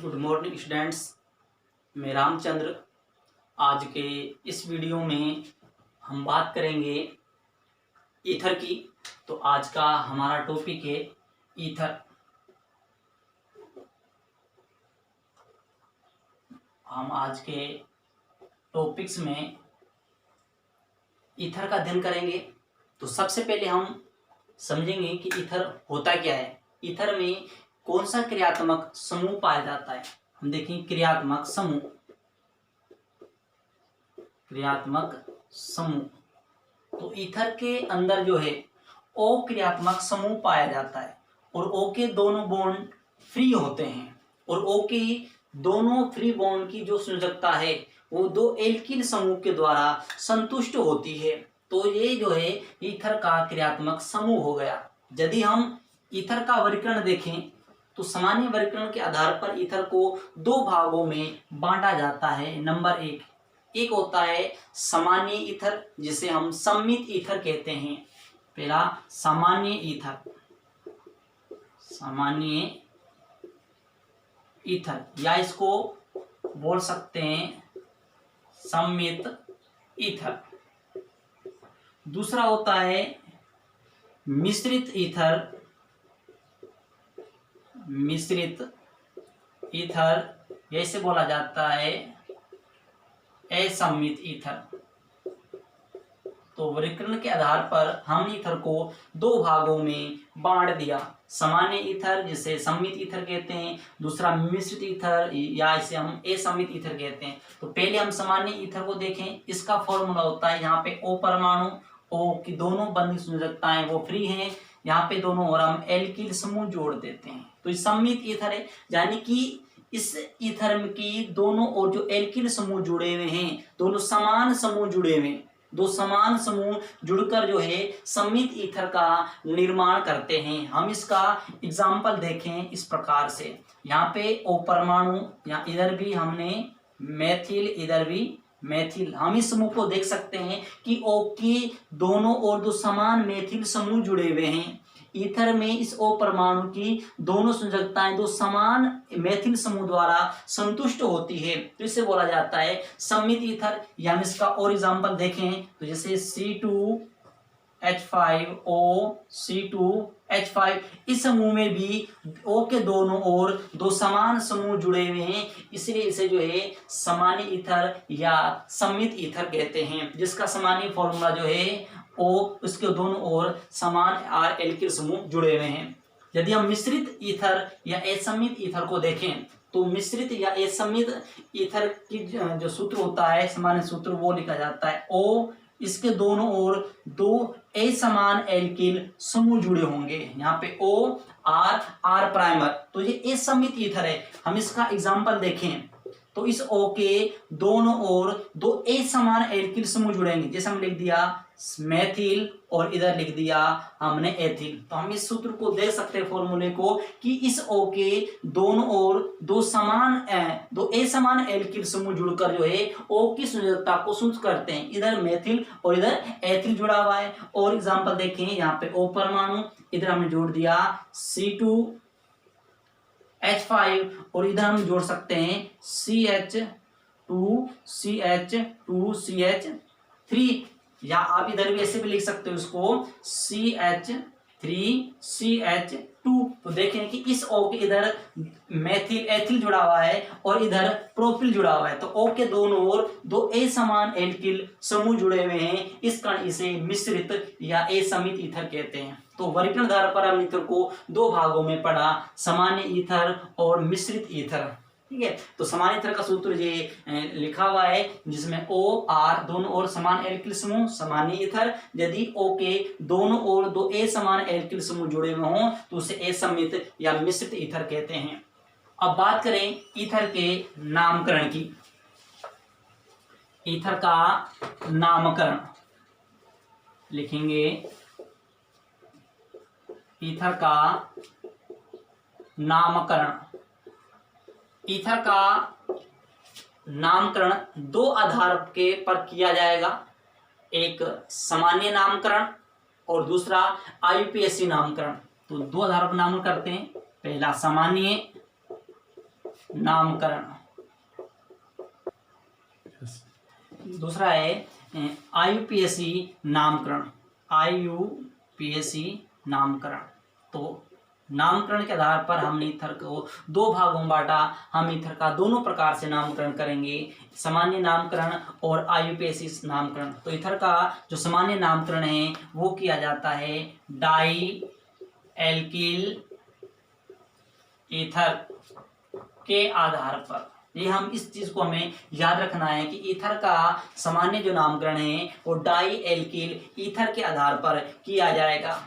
Good morning students, मैं रामचंद्र। आज के इस वीडियो में हम बात करेंगे ईथर की। तो आज का हमारा टॉपिक है ईथर। हम आज के टॉपिक्स में ईथर का अध्ययन करेंगे। तो सबसे पहले हम समझेंगे कि ईथर होता क्या है, ईथर में कौन सा क्रियात्मक समूह पाया जाता है। हम देखें क्रियात्मक समूह। तो ईथर के अंदर जो है ओ क्रियात्मक समूह पाया जाता है और ओ के दोनों बॉन्ड फ्री होते हैं और ओ के दोनों फ्री बॉन्ड की जो संयोजकता है वो दो एल्किल समूह के द्वारा संतुष्ट होती है। तो ये जो है ईथर का क्रियात्मक समूह हो गया। यदि हम ईथर का वर्गीकरण देखें तो सामान्य वर्गीकरण के आधार पर ईथर को दो भागों में बांटा जाता है। नंबर एक होता है सामान्य ईथर, जिसे हम सम्मित ईथर कहते हैं। पहला सामान्य ईथर या इसको बोल सकते हैं सम्मित ईथर। दूसरा होता है मिश्रित ईथर, जैसे बोला जाता है असम्मित ईथर। तो वर्गीकरण के आधार पर हम ईथर को दो भागों में बांट दिया। सामान्य ईथर जिसे सम्मित ईथर कहते हैं, दूसरा मिश्रित ईथर या इसे हम असम्मित ईथर कहते हैं। तो पहले हम सामान्य ईथर को देखें। इसका फॉर्मूला होता है यहाँ पे ओ परमाणु, ओ की दोनों बंधन संयोजकताएं वो फ्री हैं, यहाँ पे दोनों और हम एल्किल समूह जोड़ देते हैं। तो ये सम्मित ईथर है, यानी कि इस ईथर की दोनों और जो एल्किल समूह जुड़े हुए हैं, दोनों समान समूह जुड़े हुए हैं, दो समान समूह जुड़कर जो है सम्मित ईथर का निर्माण करते हैं। हम इसका एग्जाम्पल देखें इस प्रकार से। यहाँ पे ओ परमाणु, यहाँ इधर भी हमने मेथिल, इधर भी मेथिल। हम इस समूह को देख सकते हैं कि ओ की दोनों ओर दो समान मेथिल समूह जुड़े हुए हैं। ईथर में इस ओ परमाणु की दोनों संयोजकताएं दो समान मेथिल समूह द्वारा संतुष्ट होती है, तो इसे बोला जाता है सम्मित ईथर। या हम इसका और एग्जांपल देखें तो जैसे C2H5O C2H5, इस समूह में भी O के दोनों ओर दो समान समूह जुड़े हुए हैं, इसलिए इसे जो है सामान्य ईथर या सम्मित ईथर कहते हैं, जिसका सामान्य फॉर्मूला जो है O, उसके दोनों ओर समान आर एल्किल समूह जुड़े हुए हैं। यदि हम मिश्रित ईथर या असम्मित ईथर को देखें तो मिश्रित या असम्मित ईथर की जो सूत्र होता है, सामान्य सूत्र, वो लिखा जाता है O, इसके दोनों ओर दो असमान एल्किल समूह जुड़े होंगे। यहाँ पे O R प्राइमर, तो ये असम्मित ईथर है। हम इसका एग्जाम्पल देखें तो इस O के दोनों ओर दो असमान एल्किल समूह जुड़ेंगे। जैसे हम लिख दिया मेथिल और इधर लिख दिया हमने एथिल। तो हम इस सूत्र को देख सकते हैं फॉर्मूले को कि इस O के दोनों ओर दो असमान एल्किल समूह जुड़कर जो है O की संयोजकता को सूचित करते हैं। इधर मेथिल और इधर एथिल जुड़ा हुआ है। और एग्जांपल देखें, यहाँ पे O परमाणु, इधर हमने जोड़ दिया C2H5 और इधर हम जोड़ सकते हैं CH2CH2CH3, या आप इधर भी ऐसे भी लिख सकते हो इसको CH3CH2। तो देखें कि इस O के इधर मेथिल एथिल जुड़ा हुआ है और इधर प्रोपिल जुड़ा हुआ है, तो O के दोनों ओर दो असमान एल्किल समूह जुड़े हुए हैं, इस कारण इसे मिश्रित या असम्मित ईथर कहते हैं। तो वर्गीकरण आधार पर हम ईथर को दो भागों में पढ़ा, सामान्य ईथर और मिश्रित ईथर। ठीक है, तो सामान्य ईथर का सूत्र ये लिखा हुआ है, जिसमें O R दोनों ओर समान एल्किल समूह सामान्य ईथर। यदि O के दोनों ओर दो असमान एल्किल समूह जुड़े हुए हों तो उसे असम्मित या मिश्रित ईथर कहते हैं। अब बात करें ईथर के नामकरण की। ईथर का नामकरण लिखेंगे। ईथर का नामकरण, ईथर का नामकरण दो आधार के पर किया जाएगा। एक सामान्य नामकरण और दूसरा IUPAC नामकरण। तो दो आधार पर नामकरण करते हैं। पहला सामान्य नामकरण। दूसरा है IUPAC नामकरण। IUPAC नामकरण। तो नामकरण के आधार पर हमने ईथर को दो भागों में बांटा। हम ईथर का दोनों प्रकार से नामकरण करेंगे, सामान्य नामकरण और IUPAC नामकरण। तो ईथर का जो सामान्य नामकरण है वो किया जाता है डाई एल्किल ईथर के आधार पर। ये हम इस चीज को हमें याद रखना है कि ईथर का सामान्य जो नामकरण है वो डाई एल्किल ईथर के आधार पर किया जाएगा।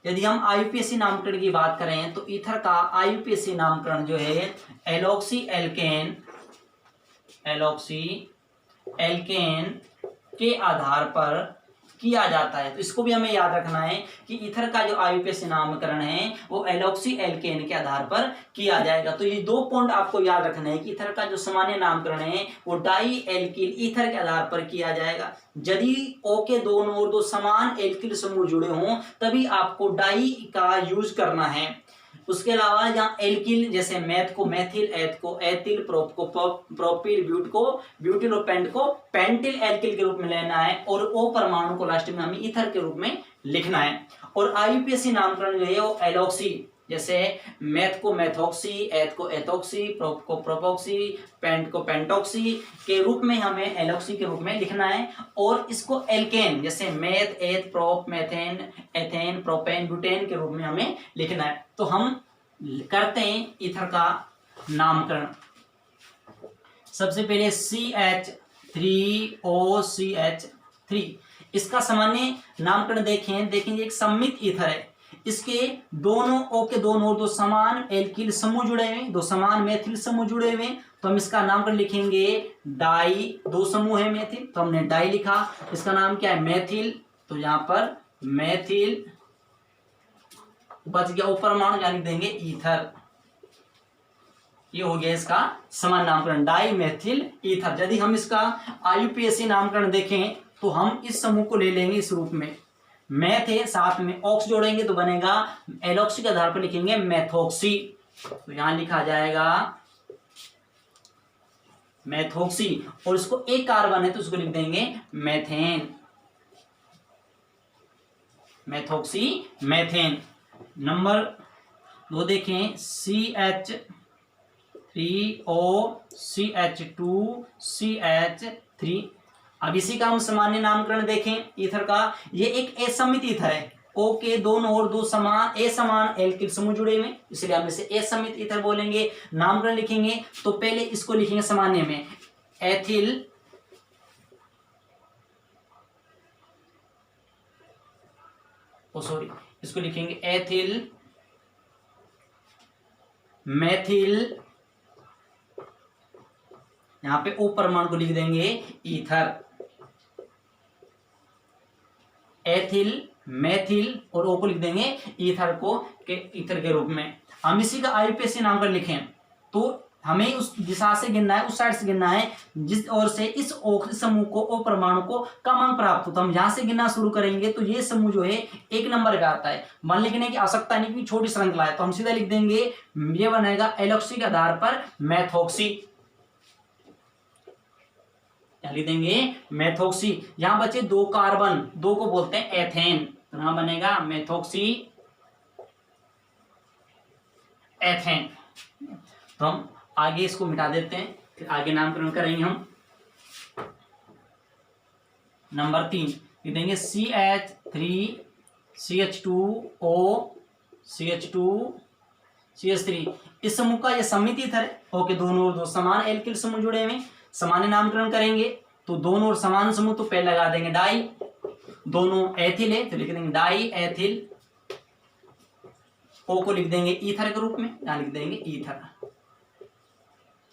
यदि हम IUPAC नामकरण की बात करें तो ईथर का IUPAC नामकरण जो है एलॉक्सी एल्केन के आधार पर किया जाता है। तो इसको भी हमें याद रखना है कि ईथर का जो IUPAC नामकरण है वो एलॉक्सी एल्केन के आधार पर किया जाएगा। तो ये दो पॉइंट आपको याद रखना है कि ईथर का जो सामान्य नामकरण है वो डाई एल्किल ईथर के आधार पर किया जाएगा। यदि O के दोनों ओर दो समान एल्किल समूह जुड़े हों तभी आपको डाई का यूज करना है। उसके अलावा यहाँ एल्किल जैसे मैथ को मैथिल, एथ को एथिल, प्रोप को प्रोपिल, ब्यूट को ब्यूटिल और पेंट को पेंटिल एल्किल के रूप में लेना है और O परमाणु को लास्ट में हमें ईथर के रूप में लिखना है। और IUPAC नामकरण जो है वो एलॉक्सी जैसे मैथ को मैथॉक्सी, एथ को एथॉक्सी, प्रोप को प्रोपॉक्सी, पेंट को पेंटॉक्सी के रूप में हमें एलॉक्सी के रूप में लिखना है। और इसको एल्केन जैसे मैथ, एथ, prop, methane, ethane, propane, butane के रूप में हमें लिखना है। तो हम करते हैं ईथर का नामकरण। सबसे पहले CH3OCH3 इसका सामान्य नामकरण देखेंगे एक सममित ईथर है। इसके दोनों O के दोनों ओर दो समान एल्किल समूह जुड़े हुए, दो समान मेथिल समूह जुड़े हुए, तो हम इसका नामकरण लिखेंगे डाई। दो समूह है मेथिल तो हमने डाई लिखा। इसका नाम क्या है मेथिल, तो यहां पर मेथिल बच गया, परमाणु लिख देंगे ईथर। ये हो गया इसका समान नामकरण डाई मेथिल ईथर। यदि हम इसका IUPAC नामकरण देखें तो हम इस समूह को ले लेंगे इस रूप में, मैथ है साथ में ऑक्स जोड़ेंगे तो बनेगा एलॉक्सी के आधार पर लिखेंगे मैथॉक्सी। तो यहां लिखा जाएगा मैथॉक्सी और इसको एक कार्बन है तो उसको लिख देंगे मेथेन, मैथॉक्सी मेथेन। नंबर 2 देखें CH3OCH2CH3। अब इसी का हम सामान्य नामकरण देखें ईथर का। ये एक असमित ईथर है। O के दोनों ओर दो समान असमान एल्किल समूह जुड़े हुए, इसलिए हम इसे असमित ईथर बोलेंगे। नामकरण लिखेंगे तो पहले इसको लिखेंगे सामान्य में एथिल, इसको लिखेंगे एथिल, मेथिल, यहां पे O परमाणु को लिख देंगे ईथर, एथिल, मेथिल और O को लिख देंगे ईथर को के ईथर के रूप में। हम इसी का IUPAC नामकरण लिखें तो हमें उस दिशा से गिनना है, उस साइड से गिनना है जिस ओर से इस O समूह को O परमाणु को कम अंक प्राप्त हो। तो हम यहां से गिनना शुरू करेंगे तो ये समूह जो है 1 नंबर का आता है। मान लिखने की आवश्यकता नहीं कि छोटी श्रृंखला है, तो हम सीधा लिख देंगे ये बनेगा एलॉक्सी के आधार पर मैथॉक्सी, लिख देंगे मैथॉक्सी। यहां बचे 2 कार्बन, 2 को बोलते हैं एथेन, तो यहां बनेगा मैथॉक्सी एथेन। तो हम आगे इसको मिटा देते हैं, फिर आगे नामकरण करेंगे हम। नंबर 3 लिख देंगे CH3CH2OCH2CH3। इस समूह का यह सममित ईथर है। O के दोनों ओर दो समान एल्किल समूह जुड़े हुए, सामान्य नामकरण करेंगे तो दोनों ओर समान समूह तो पहले लगा देंगे डाई, दोनों एथिल है तो लिख देंगे डाई एथिल, O को लिख देंगे ईथर के रूप में, यहां लिख देंगे ईथर,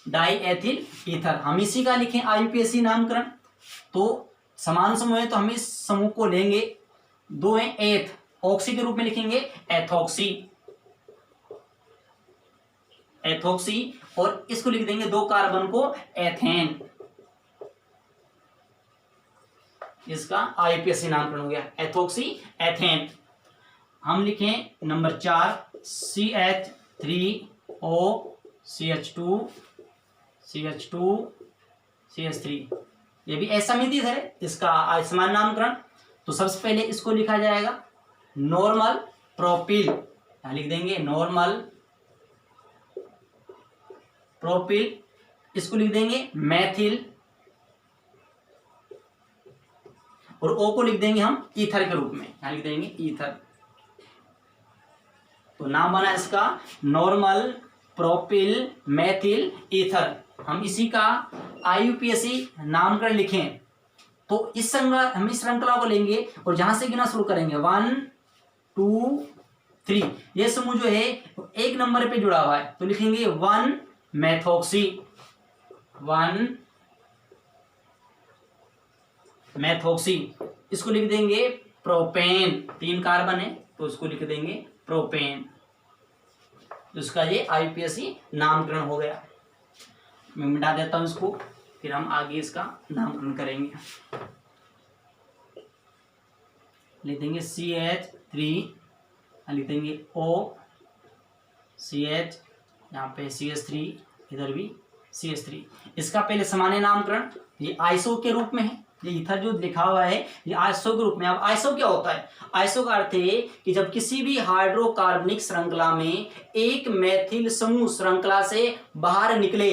डाई एथिल ईथर। हम इसी का लिखें IUPAC नामकरण। तो समान समूह है तो हम इस समूह को लेंगे, 2 है एथ, ऑक्सी के रूप में लिखेंगे एथॉक्सी, एथॉक्सी और इसको लिख देंगे 2 कार्बन को एथेन। इसका IUPAC नामकरण हो गया एथॉक्सी एथेन। हम लिखें नंबर 4 CH3OCH2 CH2CH3, ये भी असमित ईथर है, इसका समान नामकरण। तो सबसे पहले इसको लिखा जाएगा नॉर्मल प्रोपिल, यहाँ लिख देंगे नॉर्मल प्रोपिल, इसको लिख देंगे मैथिल, और ओ को लिख देंगे हम ईथर के रूप में, यहाँ लिख देंगे ईथर। तो नाम बना इसका नॉर्मल प्रोपिल मैथिल ईथर। हम इसी का IUPAC नामकरण लिखें तो हम इस श्रृंखला को लेंगे और जहां से गिना शुरू करेंगे 1 2 3, ये समूह जो है एक नंबर पे जुड़ा हुआ है, तो लिखेंगे 1 मेथॉक्सी, 1 मेथॉक्सी। इसको लिख देंगे प्रोपेन, 3 कार्बन है तो इसको लिख देंगे प्रोपेन। इसका ये IUPAC नामकरण हो गया। मैं मिटा देता हूं इसको, फिर हम आगे इसका नामकरण करेंगे। लिख देंगे CH3, लिख देंगे OCH, यहाँ पे CH3, इधर भी CH3। इसका पहले सामान्य नामकरण ये आइसो के रूप में है, ये ईथर जो लिखा हुआ है ये आइसो के रूप में। अब आइसो क्या होता है? आइसो का अर्थ है कि जब किसी भी हाइड्रोकार्बनिक श्रृंखला में एक मेथिल समूह श्रृंखला से बाहर निकले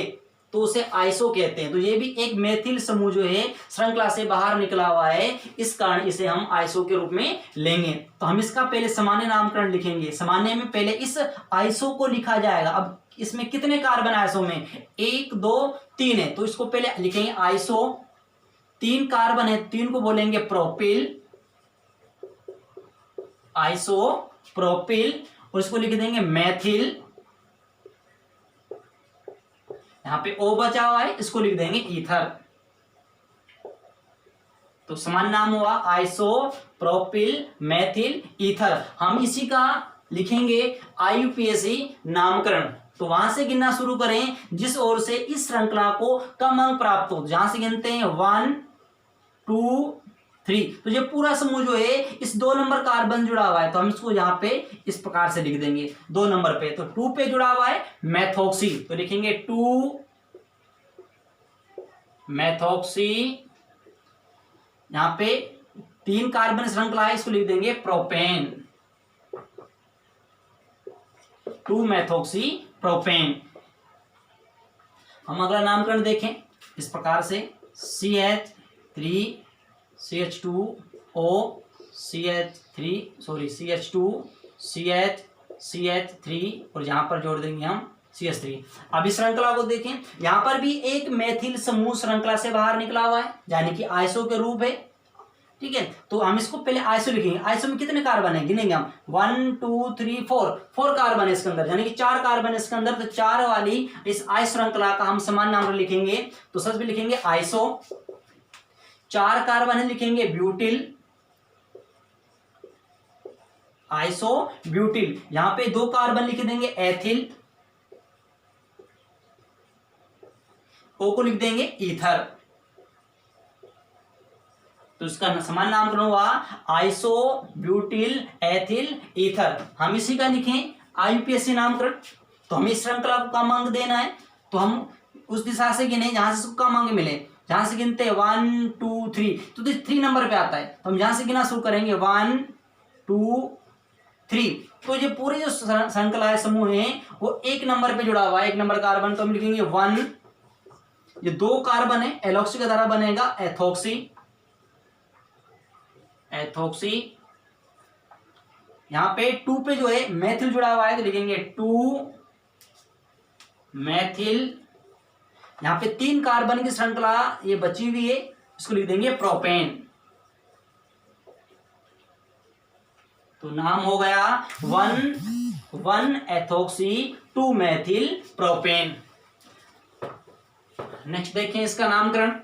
तो उसे आइसो कहते हैं। तो ये भी एक मेथिल समूह जो है श्रृंखला से बाहर निकला हुआ है, इस कारण इसे हम आइसो के रूप में लेंगे। तो हम इसका पहले सामान्य नामकरण लिखेंगे। सामान्य में पहले इस आइसो को लिखा जाएगा। अब इसमें कितने कार्बन आइसो में? 1 2 3 है, तो इसको पहले लिखेंगे आइसो। 3 कार्बन है, 3 को बोलेंगे प्रोपिल, आइसो प्रोपिल, और इसको लिख देंगे मैथिल। यहां पे O बचा हुआ है, इसको लिख देंगे ईथर। तो समान नाम हुआ आइसो प्रोपिल मैथिल ईथर। हम इसी का लिखेंगे IUPAC नामकरण। तो वहां से गिनना शुरू करें जिस ओर से इस श्रृंखला को कम अंक प्राप्त हो। जहां से गिनते हैं 1 2 3, तो ये पूरा समूह जो है इस 2 नंबर कार्बन जुड़ा हुआ है, तो हम इसको यहाँ पे इस प्रकार से लिख देंगे 2 नंबर पे। तो 2 पे जुड़ा हुआ है मेथॉक्सी, तो लिखेंगे 2 मेथॉक्सी। यहाँ पे 3 कार्बन श्रृंखला है, इसको लिख देंगे प्रोपेन, 2 मेथॉक्सी प्रोपेन। हम अगला नामकरण देखें इस प्रकार से CH3 CH2O CH2 CH3, और यहां पर जोड़ देंगे हम CH3। अब इस श्रृंखला को देखें, यहां पर भी एक मेथिल समूह श्रृंखला से बाहर निकला हुआ है, यानी कि आइसो के रूप है। ठीक है, तो हम इसको पहले आइसो लिखेंगे। आइसो में कितने कार्बन है गिनेंगे हम, 1 2 3 4 कार्बन है इसके अंदर, यानी कि 4 कार्बन है इसके अंदर। तो 4 वाली इस आइस श्रृंखला का हम समान नाम लिखेंगे। तो सबसे पहले लिखेंगे आइसो, 4 कार्बन है, लिखेंगे ब्यूटिल, आइसो ब्यूटिल। यहां पे 2 कार्बन लिख देंगे एथिल, O को लिख देंगे ईथर। तो इसका समान नामकरण हुआ आइसो ब्यूटिल एथिल ईथर। हम इसी का लिखें IUPAC नामकरण। तो हमें इस श्रृंखला को कम अंक देना है, तो हम उस दिशा से गिने जहां से कम अंक मिले। जहां से गिनते हैं 1 2 3, तो 3 नंबर पे आता है, तो हम जहां से गिना शुरू करेंगे 1 2 3। तो ये पूरे जो श्रृंखला समूह है वो 1 नंबर पे जुड़ा हुआ है, 1 नंबर कार्बन। तो हम लिखेंगे 1, ये 2 कार्बन है, एलॉक्सी का द्वारा बनेगा एथॉक्सी, एथॉक्सी। यहां पे 2 पे जो है मैथिल जुड़ा हुआ है, तो लिखेंगे 2 मैथिल। यहां पे 3 कार्बन की श्रृंखला ये बची हुई है, इसको लिख देंगे प्रोपेन। तो नाम हो गया 1 एथॉक्सी 2 मैथिल प्रोपेन। नेक्स्ट देखें इसका नामकरण।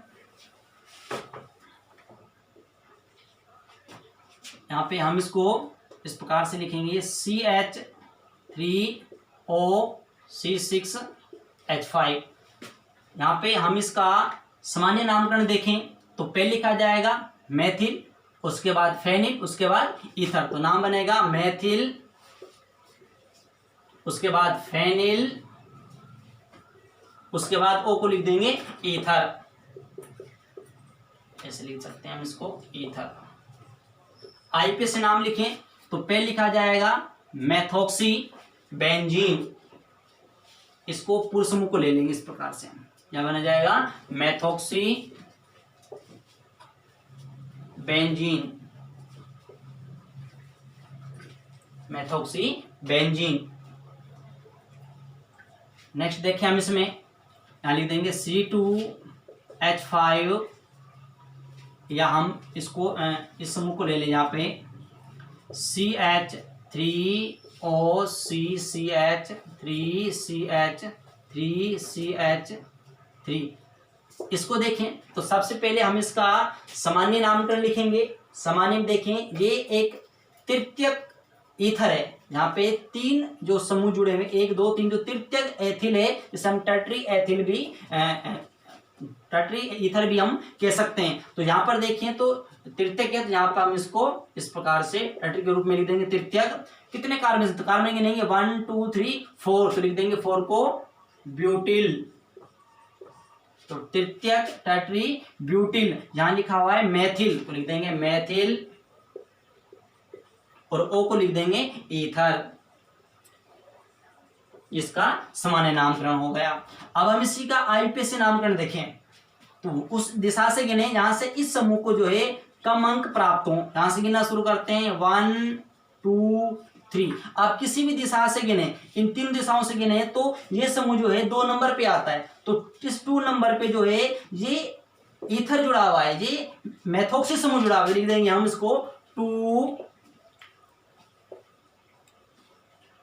यहां पे हम इसको इस प्रकार से लिखेंगे CH3OC6H5। यहां पे हम इसका सामान्य नामकरण देखें तो पहले लिखा जाएगा मैथिल, उसके बाद फेनिल, उसके बाद ईथर। तो नाम बनेगा मैथिल, उसके बाद फेनिल, उसके बाद ओ को लिख देंगे ईथर, ऐसे लिख सकते हैं हम इसको ईथर। आई पे से नाम लिखें तो पे लिखा जाएगा मेथॉक्सी बेंजीन, इसको पूर्ण समूह को ले लेंगे इस प्रकार से, क्या बना जाएगा methoxy benzene, methoxy benzene. Next देखें हम इसमें, यहां लिख देंगे C2H5, या हम इसको इस समूह को ले लें यहाँ पे CH3OCH3CH3CH3। इसको देखें तो सबसे पहले हम इसका सामान्य नामकरण लिखेंगे। सामान्य में देखें ये एक तृतीयक ईथर है, यहाँ पे 3 जो समूह जुड़े हुए 1 2 3 जो तृतीयक एथिल है, इसे हम टर्टरी एथिल भी टर्टरी ईथर भी हम कह सकते हैं। तो यहाँ पर देखिए तो तृतीयक है, तो यहाँ पर हम इसको इस प्रकार से टर्टरी के रूप में लिख देंगे तृतीयक। कितने कार्बन, कार्बन गिनेंगे 1 2 3 4, तो लिख देंगे 4 को ब्यूटिल, तो तृतीयक टर्टरी ब्यूटिल। यहाँ लिखा हुआ है मेथिल, तो लिख देंगे मेथिल, और ओ को लिख देंगे ईथर। इसका सामान्य नामकरण हो गया। अब हम इसी का आईपी से नामकरण देखें तो उस दिशा से गिने यहां से इस समूह को जो है कम अंक प्राप्त हो, यहां से गिनना शुरू करते हैं 1 2 3। आप किसी भी दिशा से गिने, इन 3 दिशाओं से गिने तो ये समूह जो है 2 नंबर पे आता है, तो इस 2 नंबर पे जो है ये ईथर जुड़ा हुआ है, ये मेथॉक्सी समूह जुड़ा हुआ है, लिख देंगे हम इसको 2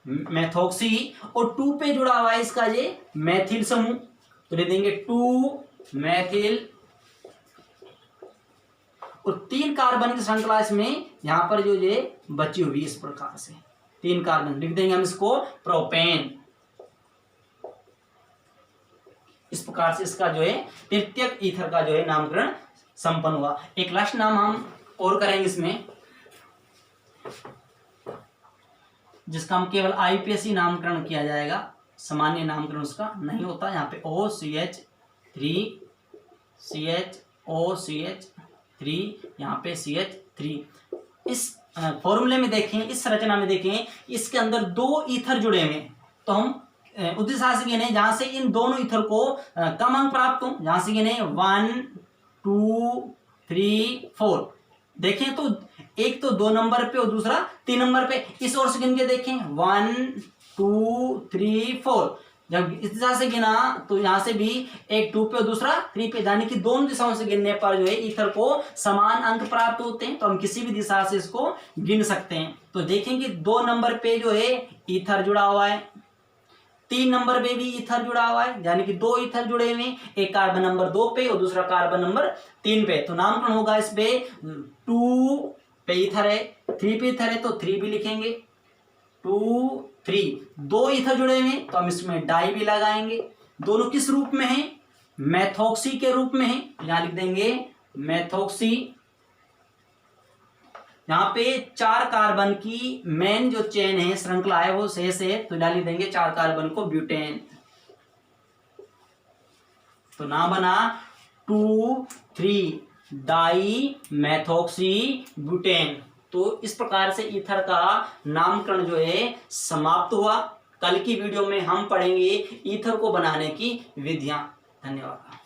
मेथॉक्सी, और 2 पे जुड़ा हुआ है इसका ये मेथिल समूह, तो लिख देंगे 2 मेथिल, और 3 कार्बन की श्रृंखला इसमें यहां पर जो ये बची हुई इस प्रकार से 3 कार्बन, लिख देंगे हम इसको प्रोपेन। इस प्रकार से इसका जो है तृतीयक ईथर का जो है नामकरण संपन्न हुआ। एक लास्ट नाम हम और करेंगे इसमें, जिसका हम केवल आईपीएससी नामकरण किया जाएगा, सामान्य नामकरण उसका नहीं होता। यहाँ पे OCH3 यहाँ पे CH3। इस फॉर्मूले में देखें, इस संरचना में देखें, इसके अंदर 2 ईथर जुड़े हुए हैं, तो हम उद्देश्य से गिने जहां से इन दोनों ईथर को कम अंक प्राप्त हो, जहां से गिने 1 2 3 4। देखें तो एक तो 2 नंबर पे और दूसरा 3 नंबर पे, इस ओर से गिन के देखें 1 2 3 4। जब इस दिशा से गिना तो यहां से भी एक 2 पे और दूसरा 3 पे, यानी कि दोनों दिशाओं से गिनने पर जो है ईथर को समान अंक प्राप्त होते हैं, तो हम किसी भी दिशा से इसको गिन सकते हैं। तो देखेंगे 2 नंबर पे जो है ईथर जुड़ा हुआ है, 3 नंबर पे भी ईथर जुड़ा हुआ है, यानी कि 2 ईथर जुड़े हुए हैं, एक कार्बन नंबर 2 पे और दूसरा कार्बन नंबर 3 पे। तो नामकरण होगा इस पे 2 पे ईथर है, 3 पे ईथर है तो 3 भी लिखेंगे, 2 3। 2 ईथर जुड़े हुए हैं तो हम इसमें डाई भी लगाएंगे। दोनों किस रूप में हैं, मेथॉक्सी के रूप में हैं, यहां लिख देंगे मेथॉक्सी। यहाँ पे 4 कार्बन की मेन जो चेन है, श्रृंखला है, वो शेष है, तो डाल देंगे 4 कार्बन को ब्यूटेन। तो नाम बना 2 3 डाई मेथॉक्सी ब्यूटेन। तो इस प्रकार से ईथर का नामकरण जो है समाप्त हुआ। कल की वीडियो में हम पढ़ेंगे ईथर को बनाने की विधियां। धन्यवाद।